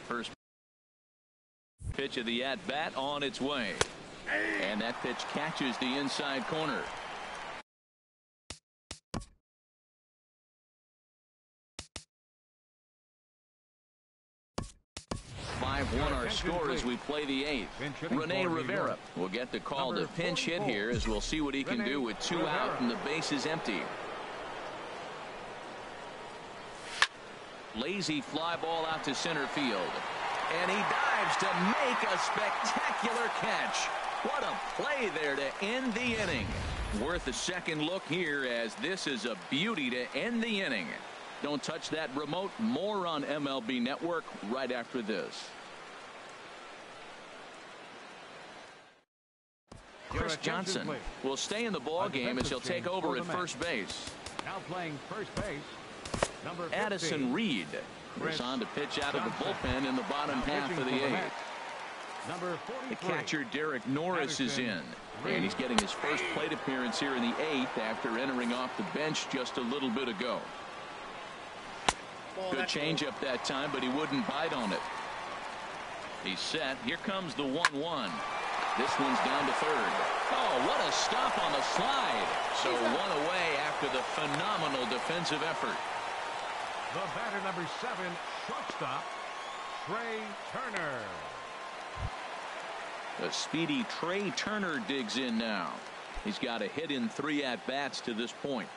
First pitch of the at-bat on its way. And that pitch catches the inside corner. 5-1 our score as we play the 8th. Rene Rivera will get the call to pinch hit here as we'll see what he can do with 2 out and the base is empty. Lazy fly ball out to center field. And he dives to make a spectacular catch. What a play there to end the inning. Worth a second look here as this is a beauty to end the inning. Don't touch that remote. More on MLB Network right after this. Chris Johnson will stay in the ball game as he'll take over at first base. Now playing first base, number 15, Addison Reed is on to pitch out of the bullpen in the bottom half of the 8th. Number 43, the catcher Derek Norris is in, and he's getting his first plate appearance here in the 8th after entering off the bench just a little bit ago. Good changeup that time, but he wouldn't bite on it. He's set. Here comes the 1-1. This one's down to third. Oh, what a stop on the slide. So 1 away after the phenomenal defensive effort. The batter, number 7, shortstop, Trey Turner. The speedy Trey Turner digs in now. He's got a hit in 3 at-bats to this point.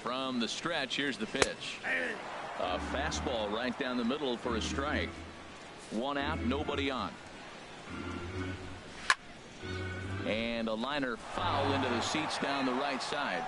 From the stretch, here's the pitch. A fastball right down the middle for a strike. 1 out, nobody on. And a liner foul into the seats down the right side.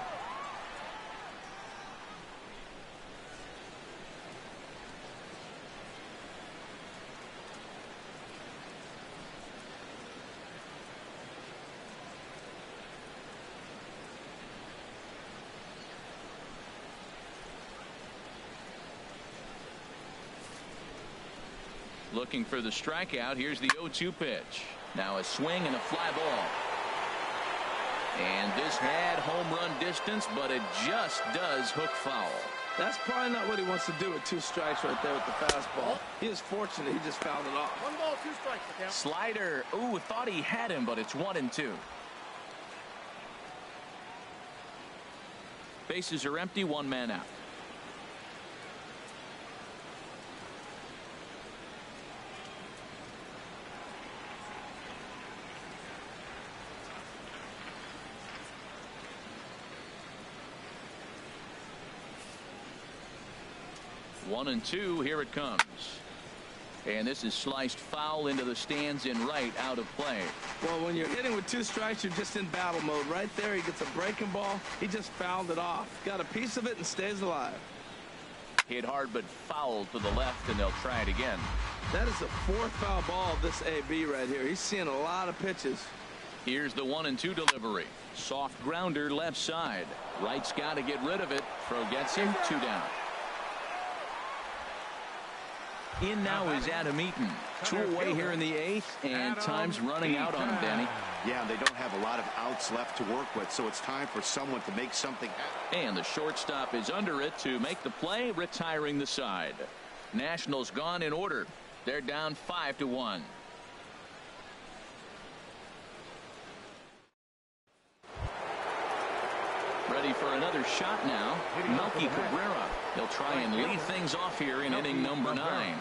Looking for the strikeout. Here's the 0-2 pitch. Now a swing and a fly ball. And this had home run distance, but it just does hook foul. That's probably not what he wants to do with 2 strikes right there with the fastball. He is fortunate he just fouled it off. 1 ball, 2 strikes. Okay. Slider. Ooh, thought he had him, but it's 1-2. Bases are empty, 1 man out. One and two. Here it comes. And this is sliced foul into the stands in right, out of play. Well, when you're hitting with 2 strikes, you're just in battle mode. Right there, he gets a breaking ball. He just fouled it off. Got a piece of it and stays alive. Hit hard, but foul to the left, and they'll try it again. That is the 4th foul ball of this AB right here. He's seeing a lot of pitches. Here's the 1-2 delivery. Soft grounder left side. Right's got to get rid of it. Throw gets him. 2 down. In now is Adam Eaton. 2 away here in the 8th, and time's running out on him, Danny. Yeah, they don't have a lot of outs left to work with, so it's time for someone to make something happen. And the shortstop is under it to make the play, retiring the side. Nationals gone in order. They're down 5-1. Ready for another shot now. Melky Cabrera. He'll try and lead things off here in inning number 9.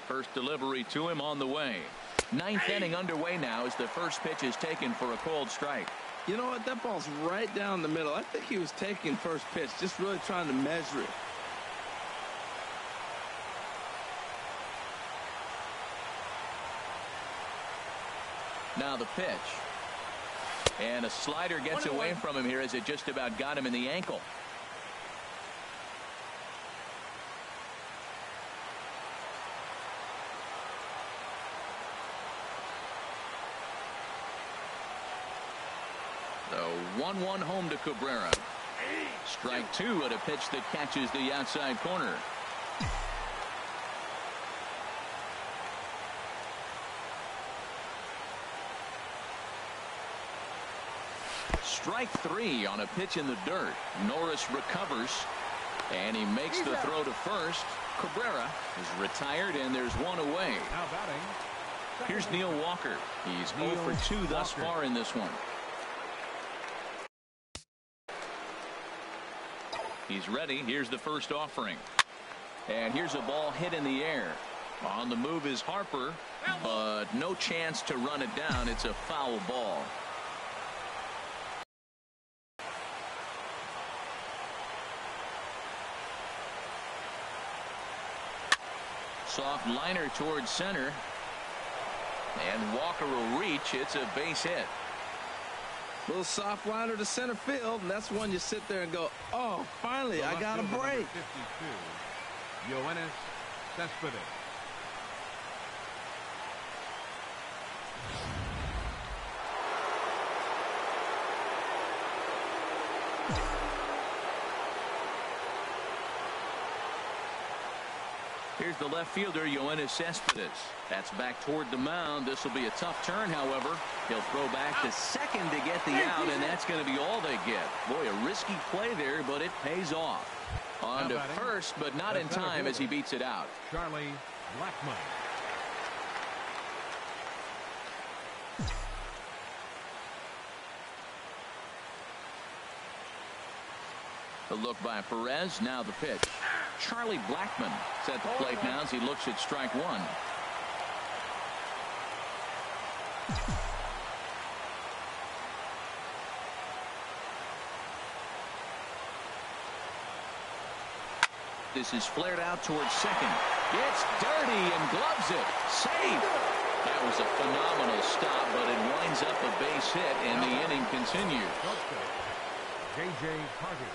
First delivery to him on the way. 9th inning underway now as the first pitch is taken for a cold strike. You know what? That ball's right down the middle. I think he was taking first pitch, just really trying to measure it. Now the pitch. And a slider gets away from him here as it just about got him in the ankle. The 1-1 home to Cabrera. Strike 2 at a pitch that catches the outside corner. Strike 3 on a pitch in the dirt. Norris recovers, and he makes the throw to first. Cabrera is retired, and there's 1 away. Now batting. Here's Neil Walker. He's 0 for 2 thus far in this one. He's ready. Here's the first offering. And here's a ball hit in the air. On the move is Harper, but no chance to run it down. It's a foul ball. Soft liner towards center. And Walker will reach. It's a base hit. Little soft liner to center field, and that's one you sit there and go, oh, finally, I got a break. 52, Yoenis Cespedes. Here's the left fielder, Yoenis Cespedes. That's back toward the mound. This will be a tough turn, however. He'll throw back to second to get the out, and that's going to be all they get. Boy, a risky play there, but it pays off. On to first, but not in time as he beats it out. Charlie Blackmon. The look by Perez. Now the pitch. Charlie Blackmon is at the plate now as he looks at strike 1. This is flared out towards second. It's dirty and gloves it. Safe. That was a phenomenal stop, but it winds up a base hit, and the inning continues. J.J. Carter.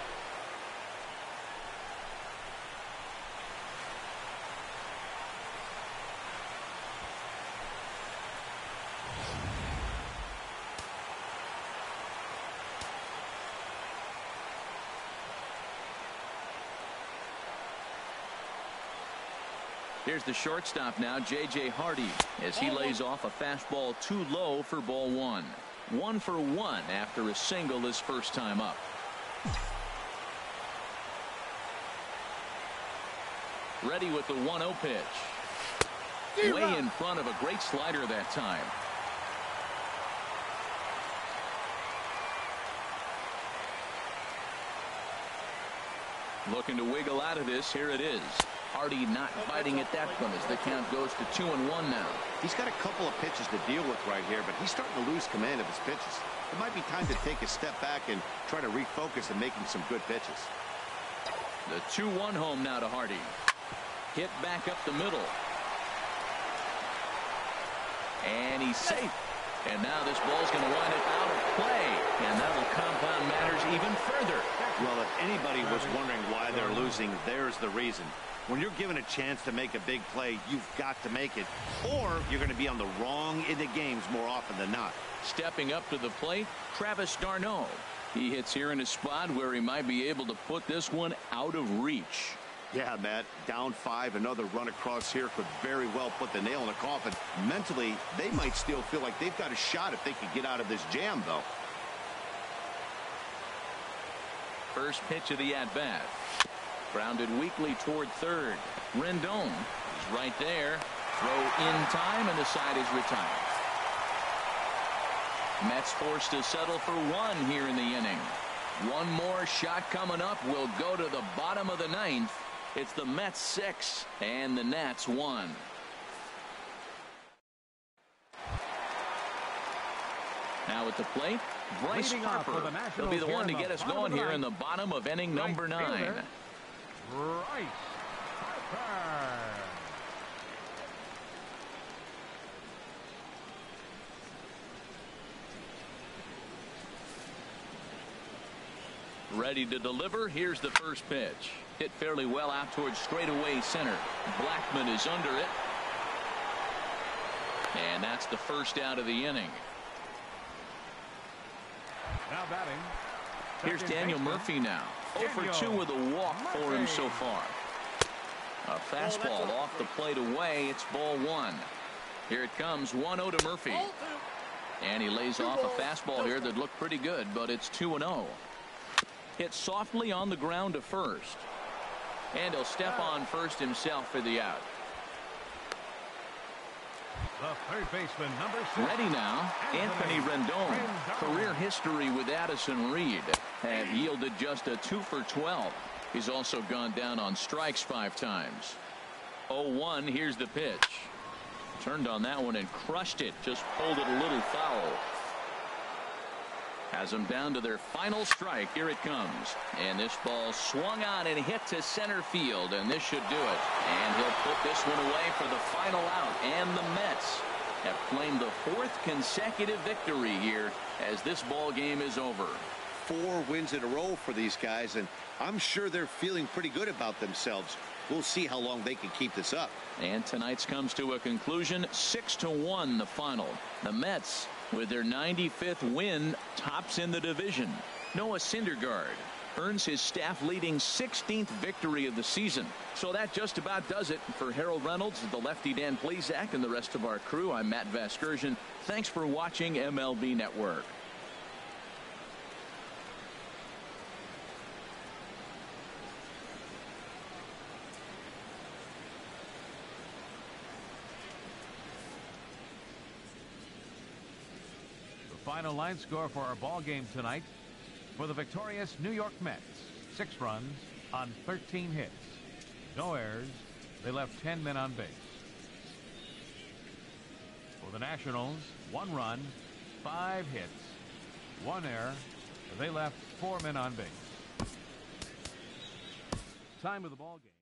Here's the shortstop now, J.J. Hardy, as he lays off a fastball too low for ball one. 1 for 1 after a single his first time up. Ready with the 1-0 pitch. Way in front of a great slider that time. Looking to wiggle out of this. Here it is. Hardy not biting at that one as the count goes to 2-1 now. He's got a couple of pitches to deal with right here, but he's starting to lose command of his pitches. It might be time to take a step back and try to refocus and making some good pitches. The 2-1 home now to Hardy. Hit back up the middle. And he's safe. And now this ball's going to wind it out of play. And that'll compound matters even further. Well, if anybody was wondering why they're losing, there's the reason. When you're given a chance to make a big play, you've got to make it, or you're going to be on the wrong end of games more often than not. Stepping up to the plate, Travis d'Arnaud. He hits here in a spot where he might be able to put this one out of reach. Yeah, Matt, down 5, another run across here could very well put the nail in the coffin. Mentally, they might still feel like they've got a shot if they could get out of this jam, though. First pitch of the at-bat. Grounded weakly toward third. Rendon is right there. Throw in time, and the side is retired. Mets forced to settle for 1 here in the inning. One more shot coming up. Will go to the bottom of the 9th. It's the Mets 6 and the Nats 1. Now at the plate, Bryce Harper. He'll be the one to get us going here in the bottom of inning number 9. Bryce Harper. Ready to deliver. Here's the first pitch. Hit fairly well out towards straightaway center. Blackmon is under it. And that's the first out of the inning. Now batting. Here's Daniel Murphy now. 0 for 2 with a walk for him so far. A fastball off the plate away. It's ball 1. Here it comes. 1-0 to Murphy. And he lays off a fastball here that looked pretty good, but it's 2-0. Hit softly on the ground to first. And he'll step on first himself for the out. The third baseman, number 6. Ready now, Anthony Rendon. Career history with Addison Reed. Have yielded just a 2 for 12. He's also gone down on strikes 5 times. 0-1, here's the pitch. Turned on that one and crushed it. Just pulled it a little foul. Has them down to their final strike. Here it comes. And this ball swung on and hit to center field. And this should do it. And he'll put this one away for the final out. And the Mets have claimed the 4th consecutive victory here as this ball game is over. 4 wins in a row for these guys, and I'm sure they're feeling pretty good about themselves. We'll see how long they can keep this up. And tonight's comes to a conclusion. 6-1 the final. The Mets, with their 95th win, tops in the division. Noah Syndergaard earns his staff-leading 16th victory of the season. So that just about does it. For Harold Reynolds, the lefty Dan Plesac, and the rest of our crew, I'm Matt Vasgersian. Thanks for watching MLB Network. Final line score for our ball game tonight. For the victorious New York Mets, 6 runs on 13 hits. No errors. They left 10 men on base. For the Nationals, 1 run, 5 hits, 1 error. They left 4 men on base. Time of the ball game.